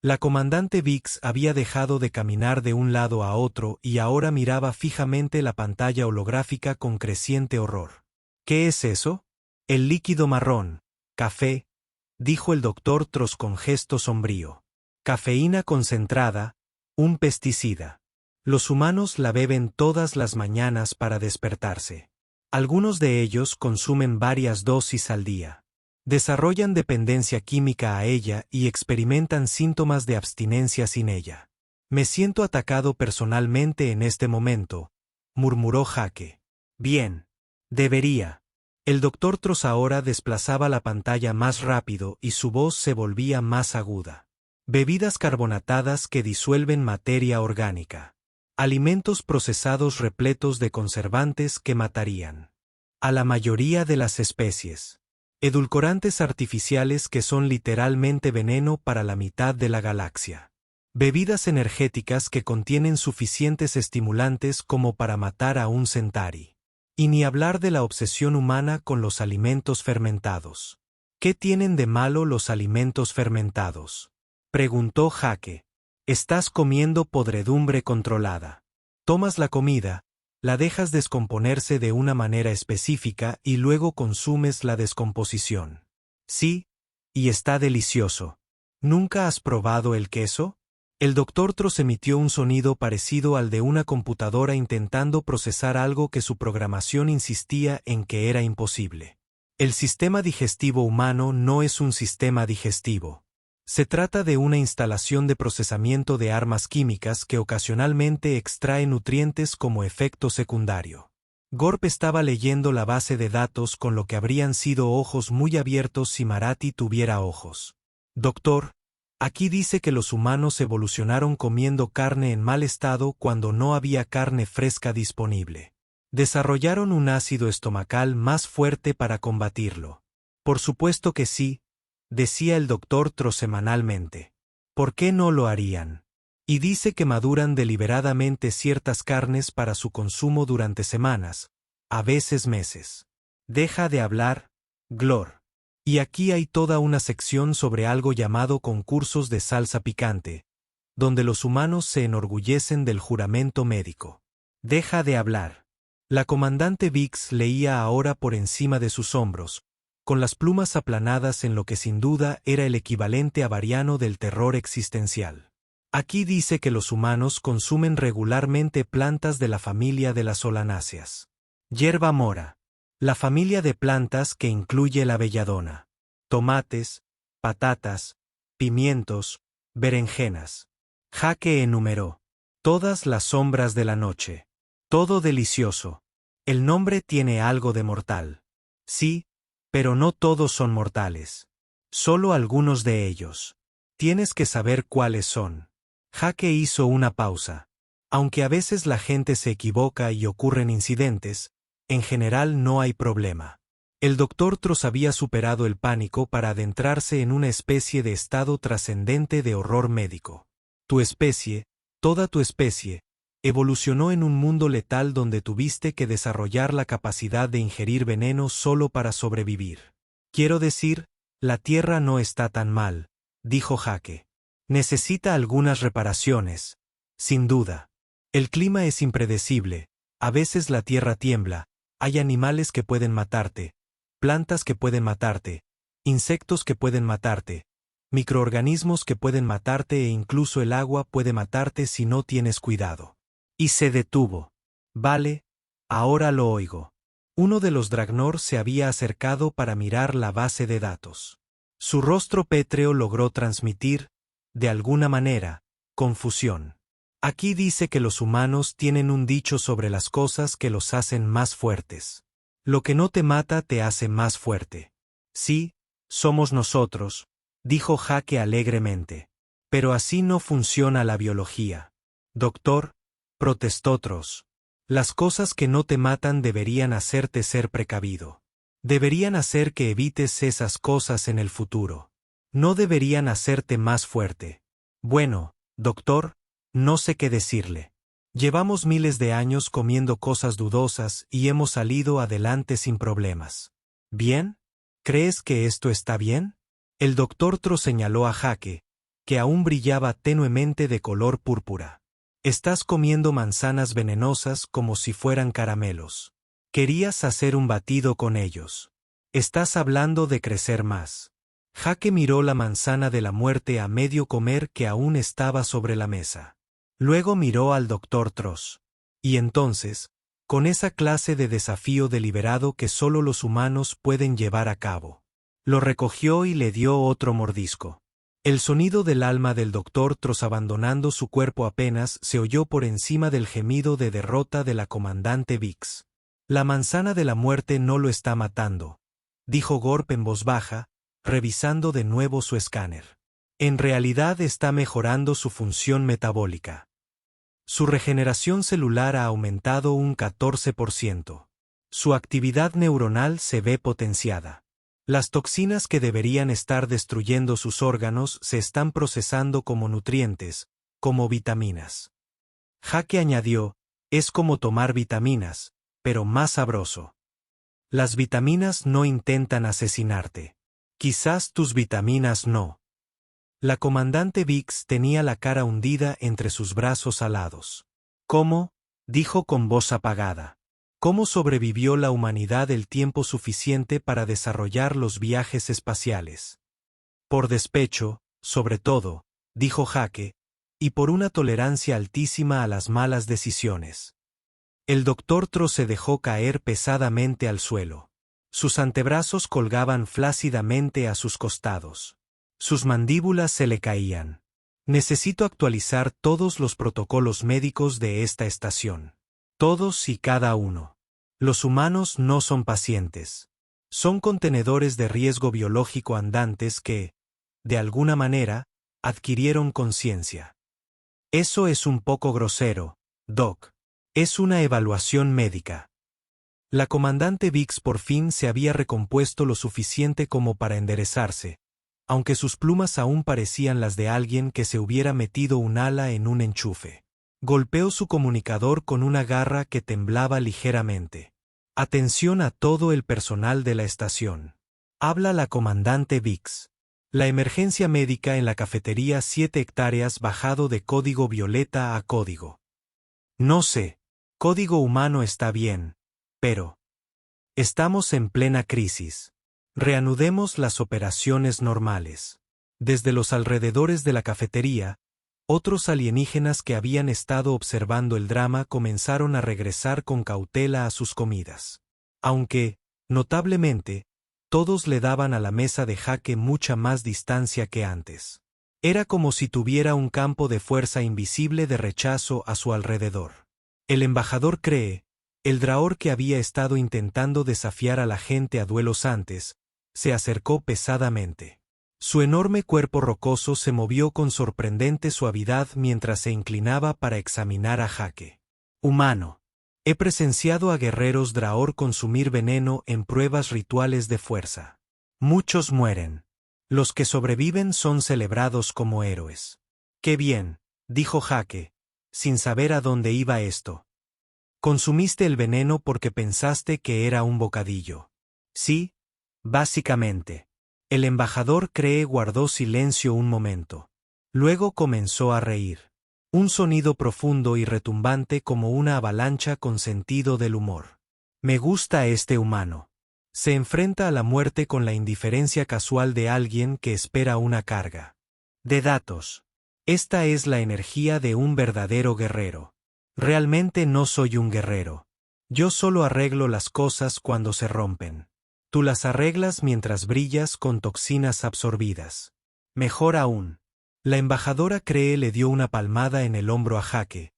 La comandante Biggs había dejado de caminar de un lado a otro y ahora miraba fijamente la pantalla holográfica con creciente horror. ¿Qué es eso? El líquido marrón, café, dijo el Dr. Tross con gesto sombrío. Cafeína concentrada, un pesticida. Los humanos la beben todas las mañanas para despertarse. Algunos de ellos consumen varias dosis al día. Desarrollan dependencia química a ella y experimentan síntomas de abstinencia sin ella. Me siento atacado personalmente en este momento, murmuró Jake. Bien. Debería. El Dr. Tross ahora desplazaba la pantalla más rápido y su voz se volvía más aguda. Bebidas carbonatadas que disuelven materia orgánica. Alimentos procesados repletos de conservantes que matarían a la mayoría de las especies. Edulcorantes artificiales que son literalmente veneno para la mitad de la galaxia. Bebidas energéticas que contienen suficientes estimulantes como para matar a un Centauri. Y ni hablar de la obsesión humana con los alimentos fermentados. ¿Qué tienen de malo los alimentos fermentados?, preguntó Jake. Estás comiendo podredumbre controlada. Tomas la comida, la dejas descomponerse de una manera específica y luego consumes la descomposición. Sí, y está delicioso. ¿Nunca has probado el queso? El Dr. Tross emitió un sonido parecido al de una computadora intentando procesar algo que su programación insistía en que era imposible. El sistema digestivo humano no es un sistema digestivo. Se trata de una instalación de procesamiento de armas químicas que ocasionalmente extrae nutrientes como efecto secundario. Gorp estaba leyendo la base de datos con lo que habrían sido ojos muy abiertos si Marathi tuviera ojos. Doctor, aquí dice que los humanos evolucionaron comiendo carne en mal estado cuando no había carne fresca disponible. Desarrollaron un ácido estomacal más fuerte para combatirlo. Por supuesto que sí, decía el Dr. Tross semanalmente. ¿Por qué no lo harían? Y dice que maduran deliberadamente ciertas carnes para su consumo durante semanas, a veces meses. Deja de hablar, Glor. Y aquí hay toda una sección sobre algo llamado concursos de salsa picante, donde los humanos se enorgullecen del juramento médico. Deja de hablar. La comandante Biggs leía ahora por encima de sus hombros, con las plumas aplanadas en lo que sin duda era el equivalente avariano del terror existencial. Aquí dice que los humanos consumen regularmente plantas de la familia de las solanáceas. Hierba mora. La familia de plantas que incluye la belladona. Tomates, patatas, pimientos, berenjenas. Jake enumeró. Todas las sombras de la noche. Todo delicioso. El nombre tiene algo de mortal. Sí, pero no todos son mortales. Solo algunos de ellos. Tienes que saber cuáles son. Jake hizo una pausa. Aunque a veces la gente se equivoca y ocurren incidentes, en general no hay problema. El Dr. Tross había superado el pánico para adentrarse en una especie de estado trascendente de horror médico. Tu especie, toda tu especie, evolucionó en un mundo letal donde tuviste que desarrollar la capacidad de ingerir veneno solo para sobrevivir. Quiero decir, la Tierra no está tan mal, dijo Jake. Necesita algunas reparaciones, sin duda. El clima es impredecible, a veces la Tierra tiembla, hay animales que pueden matarte, plantas que pueden matarte, insectos que pueden matarte, microorganismos que pueden matarte e incluso el agua puede matarte si no tienes cuidado. Y se detuvo. Vale, ahora lo oigo. Uno de los Dragnor se había acercado para mirar la base de datos. Su rostro pétreo logró transmitir, de alguna manera, confusión. Aquí dice que los humanos tienen un dicho sobre las cosas que los hacen más fuertes. Lo que no te mata te hace más fuerte. Sí, somos nosotros, dijo Jake alegremente. Pero así no funciona la biología. Doctor, protestó Tross. Las cosas que no te matan deberían hacerte ser precavido. Deberían hacer que evites esas cosas en el futuro. No deberían hacerte más fuerte. Bueno, doctor, no sé qué decirle. Llevamos miles de años comiendo cosas dudosas y hemos salido adelante sin problemas. ¿Bien? ¿Crees que esto está bien? El doctor Tross señaló a Jake, que aún brillaba tenuemente de color púrpura. Estás comiendo manzanas venenosas como si fueran caramelos. Querías hacer un batido con ellos. Estás hablando de crecer más. Jake miró la manzana de la muerte a medio comer que aún estaba sobre la mesa. Luego miró al doctor Tross. Y entonces, con esa clase de desafío deliberado que solo los humanos pueden llevar a cabo, lo recogió y le dio otro mordisco. El sonido del alma del doctor Tross abandonando su cuerpo apenas se oyó por encima del gemido de derrota de la comandante Biggs. La manzana de la muerte no lo está matando, dijo Gorp en voz baja, revisando de nuevo su escáner. En realidad está mejorando su función metabólica. Su regeneración celular ha aumentado un 14%. Su actividad neuronal se ve potenciada. Las toxinas que deberían estar destruyendo sus órganos se están procesando como nutrientes, como vitaminas. Jake añadió, es como tomar vitaminas, pero más sabroso. Las vitaminas no intentan asesinarte. Quizás tus vitaminas no. La comandante Biggs tenía la cara hundida entre sus brazos alados. ¿Cómo? Dijo con voz apagada. ¿Cómo sobrevivió la humanidad el tiempo suficiente para desarrollar los viajes espaciales? Por despecho, sobre todo, dijo Jake, y por una tolerancia altísima a las malas decisiones. El doctor Tross se dejó caer pesadamente al suelo. Sus antebrazos colgaban flácidamente a sus costados. Sus mandíbulas se le caían. Necesito actualizar todos los protocolos médicos de esta estación. Todos y cada uno. Los humanos no son pacientes. Son contenedores de riesgo biológico andantes que, de alguna manera, adquirieron conciencia. Eso es un poco grosero, Doc. Es una evaluación médica. La comandante Biggs por fin se había recompuesto lo suficiente como para enderezarse, aunque sus plumas aún parecían las de alguien que se hubiera metido un ala en un enchufe. Golpeó su comunicador con una garra que temblaba ligeramente. Atención a todo el personal de la estación. Habla la comandante Biggs. La emergencia médica en la cafetería 7 hectáreas bajado de código violeta a código. No sé, código humano está bien, pero estamos en plena crisis. Reanudemos las operaciones normales. Desde los alrededores de la cafetería, otros alienígenas que habían estado observando el drama comenzaron a regresar con cautela a sus comidas. Aunque, notablemente, todos le daban a la mesa de Jake mucha más distancia que antes. Era como si tuviera un campo de fuerza invisible de rechazo a su alrededor. El embajador cree, el Drahor que había estado intentando desafiar a la gente a duelos antes, se acercó pesadamente. Su enorme cuerpo rocoso se movió con sorprendente suavidad mientras se inclinaba para examinar a Jake. Humano. He presenciado a guerreros Drahor consumir veneno en pruebas rituales de fuerza. Muchos mueren. Los que sobreviven son celebrados como héroes. Qué bien, dijo Jake, sin saber a dónde iba esto. Consumiste el veneno porque pensaste que era un bocadillo. Sí, básicamente. El embajador Cree guardó silencio un momento. Luego comenzó a reír. Un sonido profundo y retumbante como una avalancha con sentido del humor. Me gusta este humano. Se enfrenta a la muerte con la indiferencia casual de alguien que espera una carga de datos. Esta es la energía de un verdadero guerrero. Realmente no soy un guerrero. Yo solo arreglo las cosas cuando se rompen. Tú las arreglas mientras brillas con toxinas absorbidas. Mejor aún. La embajadora Cree le dio una palmada en el hombro a Jake,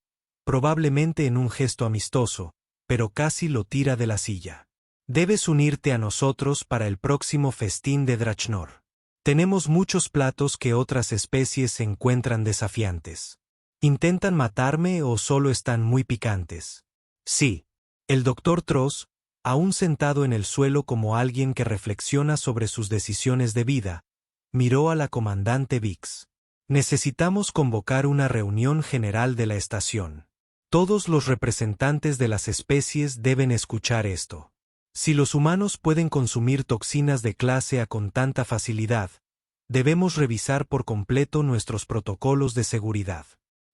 probablemente en un gesto amistoso, pero casi lo tira de la silla. Debes unirte a nosotros para el próximo festín de Drachnor. Tenemos muchos platos que otras especies encuentran desafiantes. ¿Intentan matarme o solo están muy picantes? Sí. El Dr. Tross, aún sentado en el suelo como alguien que reflexiona sobre sus decisiones de vida, miró a la comandante Vix. Necesitamos convocar una reunión general de la estación. Todos los representantes de las especies deben escuchar esto. Si los humanos pueden consumir toxinas de clase A con tanta facilidad, debemos revisar por completo nuestros protocolos de seguridad.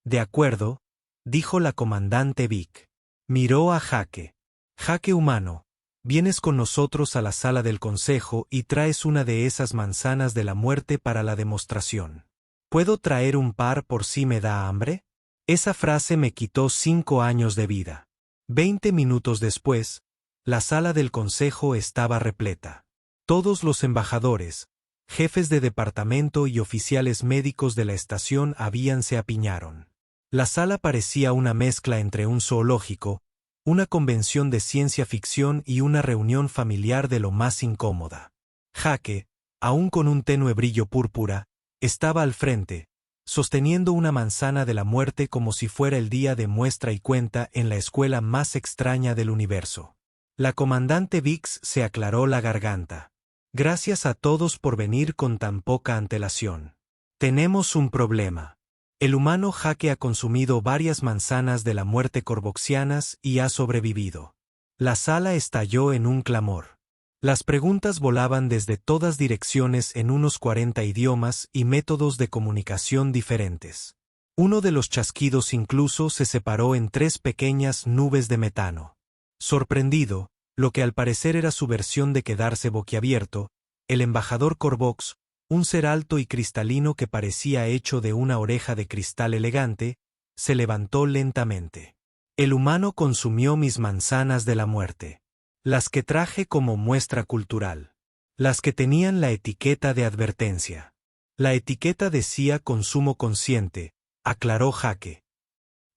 De acuerdo, dijo la comandante Vic. Miró a Jake. Jake humano, vienes con nosotros a la sala del consejo y traes una de esas manzanas de la muerte para la demostración. ¿Puedo traer un par por si me da hambre? Esa frase me quitó 5 años de vida. 20 minutos después, la sala del consejo estaba repleta. Todos los embajadores, jefes de departamento y oficiales médicos de la estación se apiñaron. La sala parecía una mezcla entre un zoológico, una convención de ciencia ficción y una reunión familiar de lo más incómoda. Jake, aún con un tenue brillo púrpura, estaba al frente, sosteniendo una manzana de la muerte como si fuera el día de muestra y cuenta en la escuela más extraña del universo. La comandante Vix se aclaró la garganta. Gracias a todos por venir con tan poca antelación. Tenemos un problema. El humano Jake ha consumido varias manzanas de la muerte corvoxianas y ha sobrevivido. La sala estalló en un clamor. Las preguntas volaban desde todas direcciones en unos 40 idiomas y métodos de comunicación diferentes. Uno de los chasquidos incluso se separó en 3 pequeñas nubes de metano. Sorprendido, lo que al parecer era su versión de quedarse boquiabierto, el embajador Corvox, un ser alto y cristalino que parecía hecho de una oreja de cristal elegante, se levantó lentamente. El humano consumió mis manzanas de la muerte. Las que traje como muestra cultural. Las que tenían la etiqueta de advertencia. La etiqueta decía consumo consciente, aclaró Jake.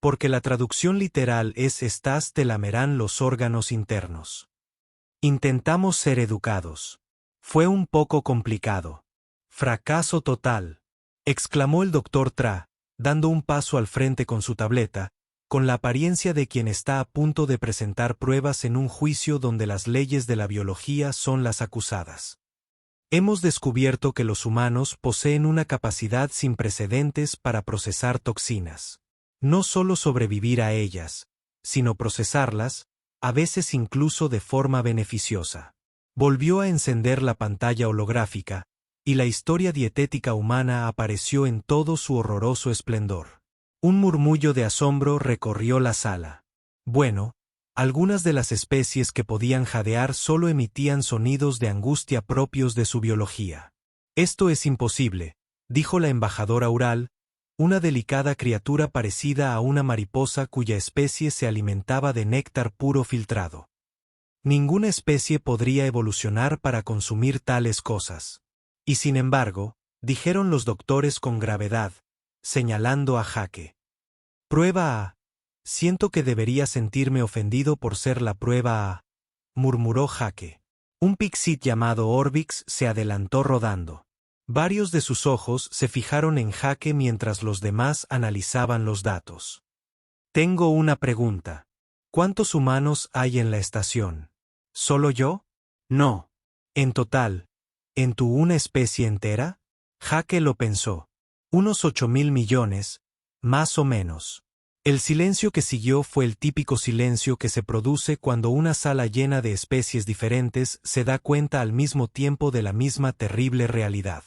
Porque la traducción literal es estas te lamerán los órganos internos. Intentamos ser educados. Fue un poco complicado. Fracaso total, exclamó el Dr. Tra, dando un paso al frente con su tableta, con la apariencia de quien está a punto de presentar pruebas en un juicio donde las leyes de la biología son las acusadas. Hemos descubierto que los humanos poseen una capacidad sin precedentes para procesar toxinas. No solo sobrevivir a ellas, sino procesarlas, a veces incluso de forma beneficiosa. Volvió a encender la pantalla holográfica, y la historia dietética humana apareció en todo su horroroso esplendor. Un murmullo de asombro recorrió la sala. Bueno, algunas de las especies que podían jadear solo emitían sonidos de angustia propios de su biología. Esto es imposible, dijo la embajadora Ural, una delicada criatura parecida a una mariposa cuya especie se alimentaba de néctar puro filtrado. Ninguna especie podría evolucionar para consumir tales cosas. Y sin embargo, dijeron los doctores con gravedad, señalando a Jake. Prueba A. Siento que debería sentirme ofendido por ser la prueba A, murmuró Jake. Un pixit llamado Orbix se adelantó rodando. Varios de sus ojos se fijaron en Jake mientras los demás analizaban los datos. Tengo una pregunta. ¿Cuántos humanos hay en la estación? ¿Solo yo? No. En total, ¿en tu una especie entera? Jake lo pensó. Unos 8.000 millones, más o menos. El silencio que siguió fue el típico silencio que se produce cuando una sala llena de especies diferentes se da cuenta al mismo tiempo de la misma terrible realidad.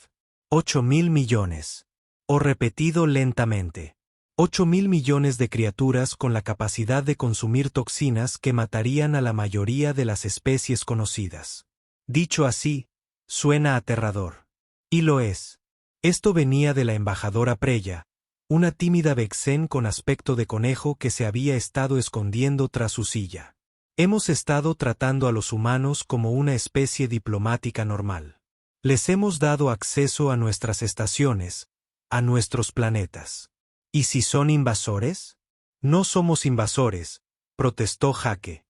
8.000 millones. O repetido lentamente. 8.000 millones de criaturas con la capacidad de consumir toxinas que matarían a la mayoría de las especies conocidas. Dicho así, suena aterrador. Y lo es. Esto venía de la embajadora Preya, una tímida vexén con aspecto de conejo que se había estado escondiendo tras su silla. Hemos estado tratando a los humanos como una especie diplomática normal. Les hemos dado acceso a nuestras estaciones, a nuestros planetas. ¿Y si son invasores? No somos invasores, protestó Jake.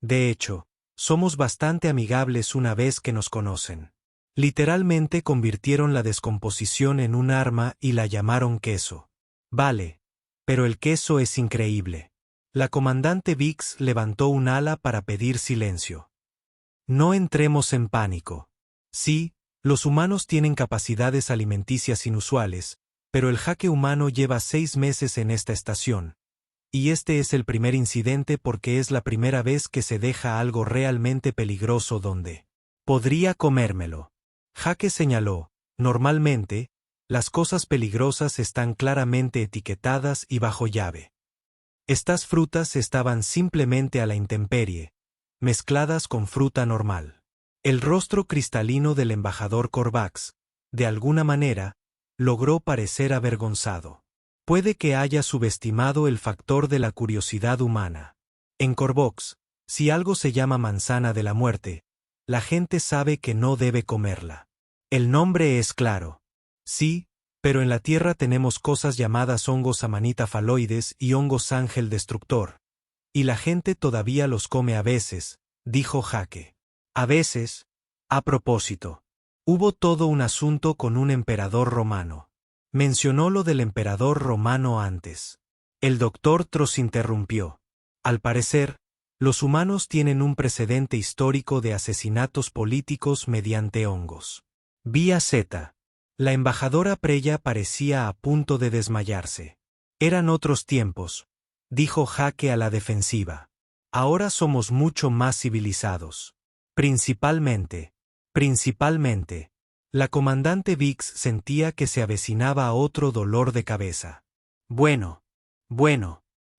De hecho, somos bastante amigables una vez que nos conocen. Literalmente convirtieron la descomposición en un arma y la llamaron queso. Vale, pero el queso es increíble. La comandante Biggs levantó un ala para pedir silencio. No entremos en pánico. Sí, los humanos tienen capacidades alimenticias inusuales, pero el Jake humano lleva 6 meses en esta estación. Y este es el primer incidente porque es la primera vez que se deja algo realmente peligroso donde podría comérmelo. Jake señaló, normalmente, las cosas peligrosas están claramente etiquetadas y bajo llave. Estas frutas estaban simplemente a la intemperie, mezcladas con fruta normal. El rostro cristalino del embajador Corvax, de alguna manera, logró parecer avergonzado. Puede que haya subestimado el factor de la curiosidad humana. En Corvox, si algo se llama manzana de la muerte, la gente sabe que no debe comerla. El nombre es claro. Sí, pero en la Tierra tenemos cosas llamadas hongos amanita faloides y hongos ángel destructor. Y la gente todavía los come a veces, dijo Jake. A veces. A propósito. Hubo todo un asunto con un emperador romano. Mencionó lo del emperador romano antes. El doctor Tross interrumpió. Al parecer, los humanos tienen un precedente histórico de asesinatos políticos mediante hongos. Vía Z. La embajadora Preya parecía a punto de desmayarse. Eran otros tiempos, dijo Jake a la defensiva. Ahora somos mucho más civilizados. Principalmente, la comandante Biggs sentía que se avecinaba otro dolor de cabeza. Bueno,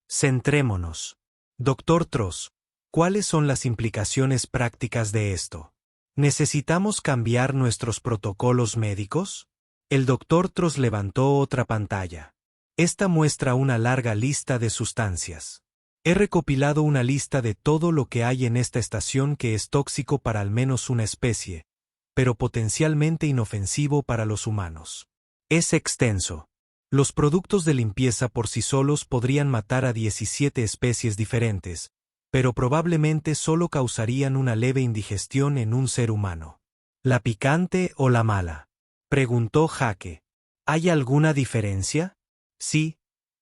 centrémonos. Doctor Tross, ¿cuáles son las implicaciones prácticas de esto? ¿Necesitamos cambiar nuestros protocolos médicos? El doctor Tross levantó otra pantalla. Esta muestra una larga lista de sustancias. He recopilado una lista de todo lo que hay en esta estación que es tóxico para al menos una especie, pero potencialmente inofensivo para los humanos. Es extenso. Los productos de limpieza por sí solos podrían matar a 17 especies diferentes, pero probablemente solo causarían una leve indigestión en un ser humano. ¿La picante o la mala?, preguntó Jake. ¿Hay alguna diferencia? Sí,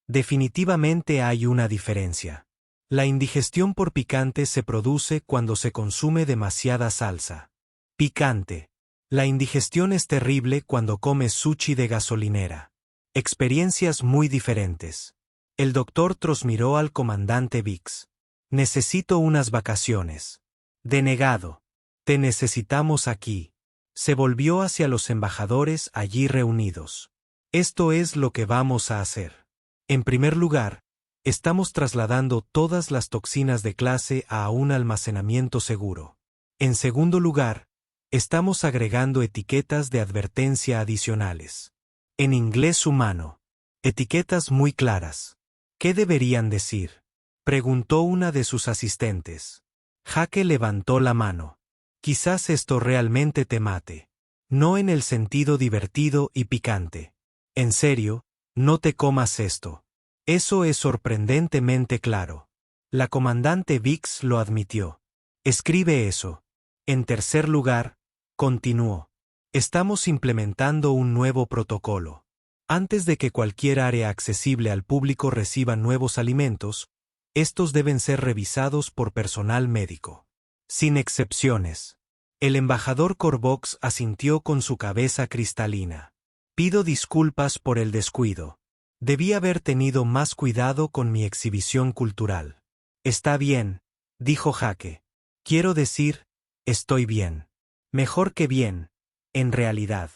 definitivamente hay una diferencia. La indigestión por picante se produce cuando se consume demasiada salsa. Picante. La indigestión es terrible cuando comes sushi de gasolinera. Experiencias muy diferentes. El doctor Tross miró al comandante Biggs. Necesito unas vacaciones. Denegado. Te necesitamos aquí. Se volvió hacia los embajadores allí reunidos. Esto es lo que vamos a hacer. En primer lugar, estamos trasladando todas las toxinas de clase a un almacenamiento seguro. En segundo lugar, estamos agregando etiquetas de advertencia adicionales. En inglés humano. Etiquetas muy claras. ¿Qué deberían decir?, preguntó una de sus asistentes. Jake levantó la mano. Quizás esto realmente te mate. No en el sentido divertido y picante. En serio, no te comas esto. Eso es sorprendentemente claro. La comandante Biggs lo admitió. Escribe eso. En tercer lugar, continuó. Estamos implementando un nuevo protocolo. Antes de que cualquier área accesible al público reciba nuevos alimentos, estos deben ser revisados por personal médico. Sin excepciones. El embajador Corvox asintió con su cabeza cristalina. Pido disculpas por el descuido. Debí haber tenido más cuidado con mi exhibición cultural. Está bien, dijo Jake. Quiero decir, estoy bien. Mejor que bien, en realidad.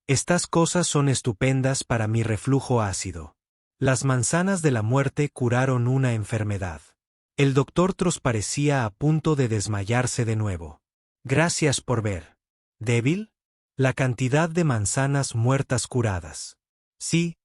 Estas cosas son estupendas para mi reflujo ácido. Las manzanas de la muerte curaron una enfermedad. El doctor Tross parecía a punto de desmayarse de nuevo. Gracias por ver. ¿Débil? La cantidad de manzanas muertas curadas. Sí,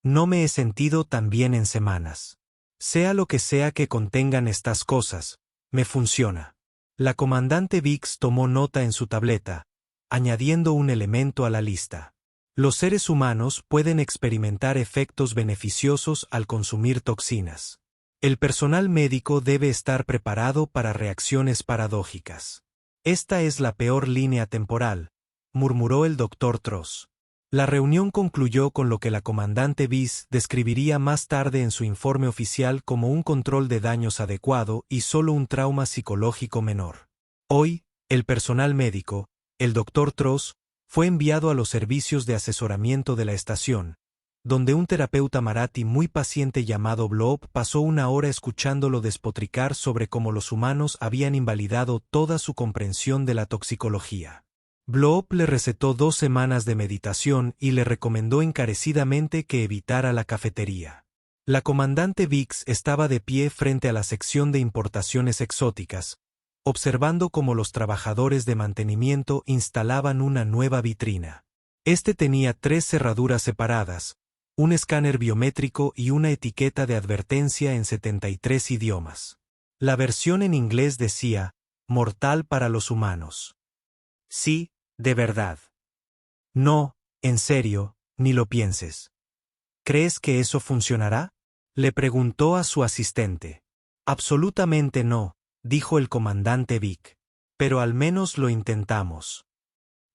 no me he sentido tan bien en semanas. Sea lo que sea que contengan estas cosas, Me funciona. La comandante Biggs tomó nota en su tableta, añadiendo un elemento a la lista. Los seres humanos pueden experimentar efectos beneficiosos al consumir toxinas. El personal médico debe estar preparado para reacciones paradójicas. Esta es la peor línea temporal, murmuró el Dr. Tross. La reunión concluyó con lo que la comandante Biggs describiría más tarde en su informe oficial como un control de daños adecuado y solo un trauma psicológico menor. Hoy, el personal médico, el Dr. Tross, fue enviado a los servicios de asesoramiento de la estación, donde un terapeuta marathi muy paciente llamado Blob pasó una hora escuchándolo despotricar sobre cómo los humanos habían invalidado toda su comprensión de la toxicología. Blob le recetó 2 semanas de meditación y le recomendó encarecidamente que evitara la cafetería. La comandante Biggs estaba de pie frente a la sección de importaciones exóticas, observando cómo los trabajadores de mantenimiento instalaban una nueva vitrina. Este tenía 3 cerraduras separadas, un escáner biométrico y una etiqueta de advertencia en 73 idiomas. La versión en inglés decía, mortal para los humanos. Sí, de verdad. No, en serio, ni lo pienses. ¿Crees que eso funcionará? Le preguntó a su asistente. Absolutamente no, dijo el comandante Vic. Pero al menos lo intentamos.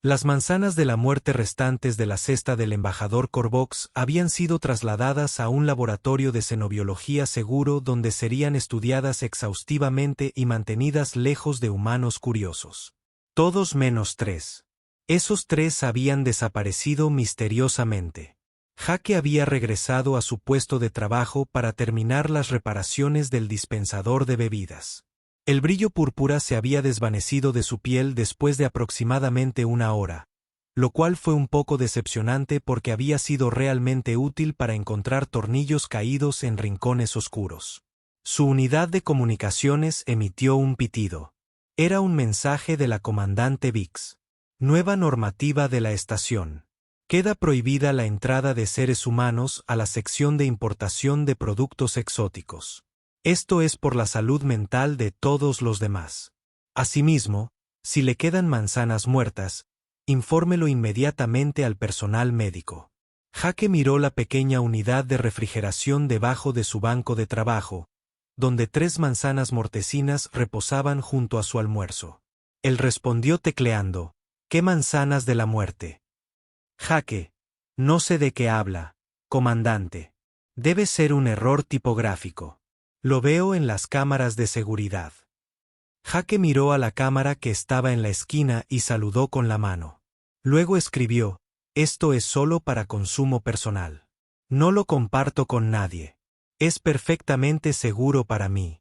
Las manzanas de la muerte restantes de la cesta del embajador Corvox habían sido trasladadas a un laboratorio de xenobiología seguro donde serían estudiadas exhaustivamente y mantenidas lejos de humanos curiosos. Todos menos 3. Esos 3 habían desaparecido misteriosamente. Jake había regresado a su puesto de trabajo para terminar las reparaciones del dispensador de bebidas. El brillo púrpura se había desvanecido de su piel después de aproximadamente 1 hora, lo cual fue un poco decepcionante porque había sido realmente útil para encontrar tornillos caídos en rincones oscuros. Su unidad de comunicaciones emitió un pitido. Era un mensaje de la comandante Biggs. Nueva normativa de la estación. Queda prohibida la entrada de seres humanos a la sección de importación de productos exóticos. Esto es por la salud mental de todos los demás. Asimismo, si le quedan manzanas muertas, infórmelo inmediatamente al personal médico. Jake miró la pequeña unidad de refrigeración debajo de su banco de trabajo, donde 3 manzanas mortecinas reposaban junto a su almuerzo. Él respondió tecleando, ¿qué manzanas de la muerte? Jake, no sé de qué habla, comandante. Debe ser un error tipográfico. Lo veo en las cámaras de seguridad. Jake miró a la cámara que estaba en la esquina y saludó con la mano. Luego escribió, esto es solo para consumo personal. No lo comparto con nadie. Es perfectamente seguro para mí.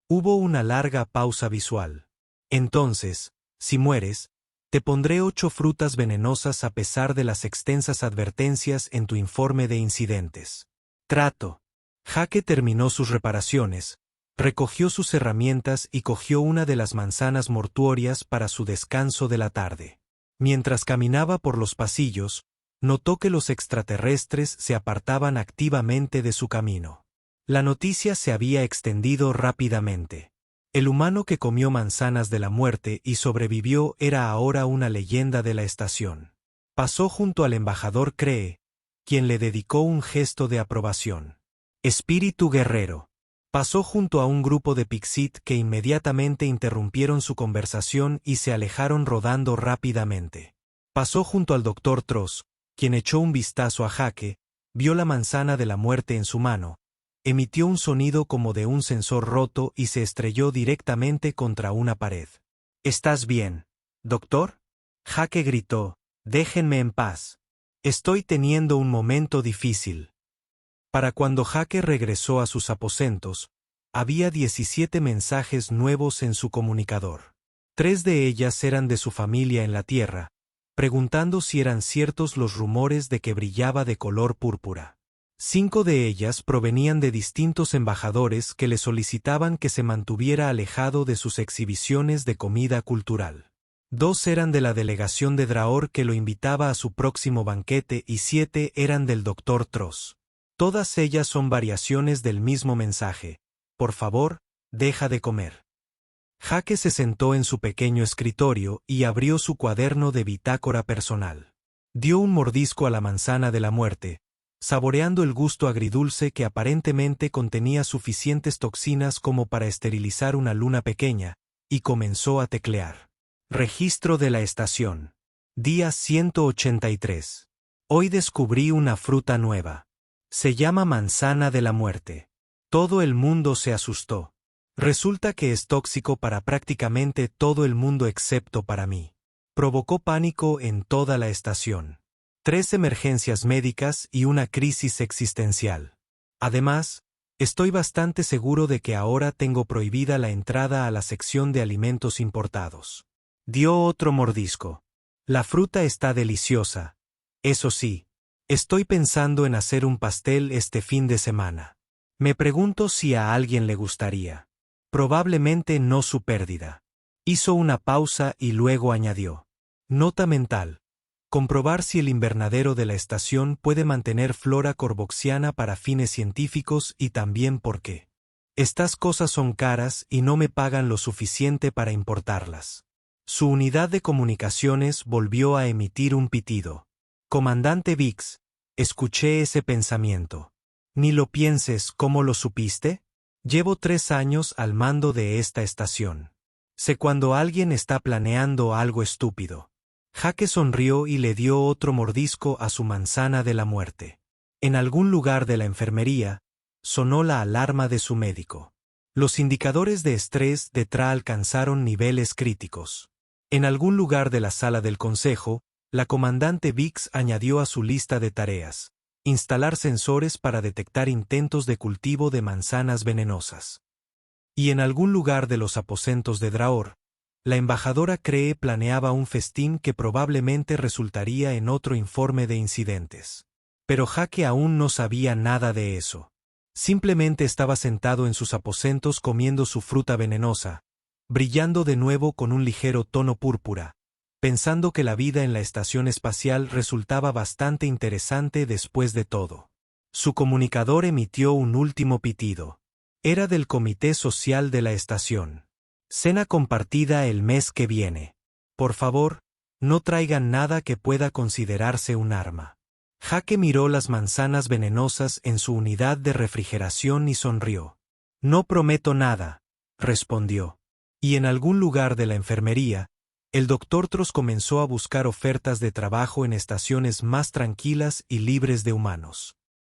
Hubo una larga pausa visual. Entonces, si mueres, te pondré 8 frutas venenosas a pesar de las extensas advertencias en tu informe de incidentes. Trato. Jake terminó sus reparaciones, recogió sus herramientas y cogió una de las manzanas mortuorias para su descanso de la tarde. Mientras caminaba por los pasillos, notó que los extraterrestres se apartaban activamente de su camino. La noticia se había extendido rápidamente. El humano que comió manzanas de la muerte y sobrevivió era ahora una leyenda de la estación. Pasó junto al embajador Cree, quien le dedicó un gesto de aprobación. Espíritu guerrero. Pasó junto a un grupo de Pixit que inmediatamente interrumpieron su conversación y se alejaron rodando rápidamente. Pasó junto al Dr. Tross, quien echó un vistazo a Jake, vio la manzana de la muerte en su mano, emitió un sonido como de un sensor roto y se estrelló directamente contra una pared. ¿Estás bien, doctor? Jake gritó, déjenme en paz. Estoy teniendo un momento difícil. Para cuando Jake regresó a sus aposentos, había 17 mensajes nuevos en su comunicador. 3 de ellas eran de su familia en la Tierra, preguntando si eran ciertos los rumores de que brillaba de color púrpura. 5 de ellas provenían de distintos embajadores que le solicitaban que se mantuviera alejado de sus exhibiciones de comida cultural. 2 eran de la delegación de Draor que lo invitaba a su próximo banquete y 7 eran del Dr. Tross. Todas ellas son variaciones del mismo mensaje. Por favor, deja de comer. Jake se sentó en su pequeño escritorio y abrió su cuaderno de bitácora personal. Dio un mordisco a la manzana de la muerte, saboreando el gusto agridulce que aparentemente contenía suficientes toxinas como para esterilizar una luna pequeña, y comenzó a teclear. Registro de la estación. Día 183. Hoy descubrí una fruta nueva. Se llama manzana de la muerte. Todo el mundo se asustó. Resulta que es tóxico para prácticamente todo el mundo excepto para mí. Provocó pánico en toda la estación. 3 emergencias médicas y una crisis existencial. Además, estoy bastante seguro de que ahora tengo prohibida la entrada a la sección de alimentos importados. Dio otro mordisco. La fruta está deliciosa. Eso sí, estoy pensando en hacer un pastel este fin de semana. Me pregunto si a alguien le gustaría. Probablemente no su pérdida. Hizo una pausa y luego añadió. Nota mental. Comprobar si el invernadero de la estación puede mantener flora corvoxiana para fines científicos y también por qué. Estas cosas son caras y no me pagan lo suficiente para importarlas. Su unidad de comunicaciones volvió a emitir un pitido. Comandante Vix, escuché ese pensamiento. Ni lo pienses, ¿cómo lo supiste? Llevo 3 años al mando de esta estación. Sé cuando alguien está planeando algo estúpido. Jake sonrió y le dio otro mordisco a su manzana de la muerte. En algún lugar de la enfermería, sonó la alarma de su médico. Los indicadores de estrés de Tra alcanzaron niveles críticos. En algún lugar de la sala del consejo, la comandante Vix añadió a su lista de tareas: instalar sensores para detectar intentos de cultivo de manzanas venenosas. Y en algún lugar de los aposentos de Draor, la embajadora Cree planeaba un festín que probablemente resultaría en otro informe de incidentes. Pero Jake aún no sabía nada de eso. Simplemente estaba sentado en sus aposentos comiendo su fruta venenosa, brillando de nuevo con un ligero tono púrpura, pensando que la vida en la estación espacial resultaba bastante interesante después de todo. Su comunicador emitió un último pitido. Era del comité social de la estación. Cena compartida el mes que viene. Por favor, no traigan nada que pueda considerarse un arma. Jake miró las manzanas venenosas en su unidad de refrigeración y sonrió. No prometo nada, respondió. Y en algún lugar de la enfermería, el Dr. Tross comenzó a buscar ofertas de trabajo en estaciones más tranquilas y libres de humanos.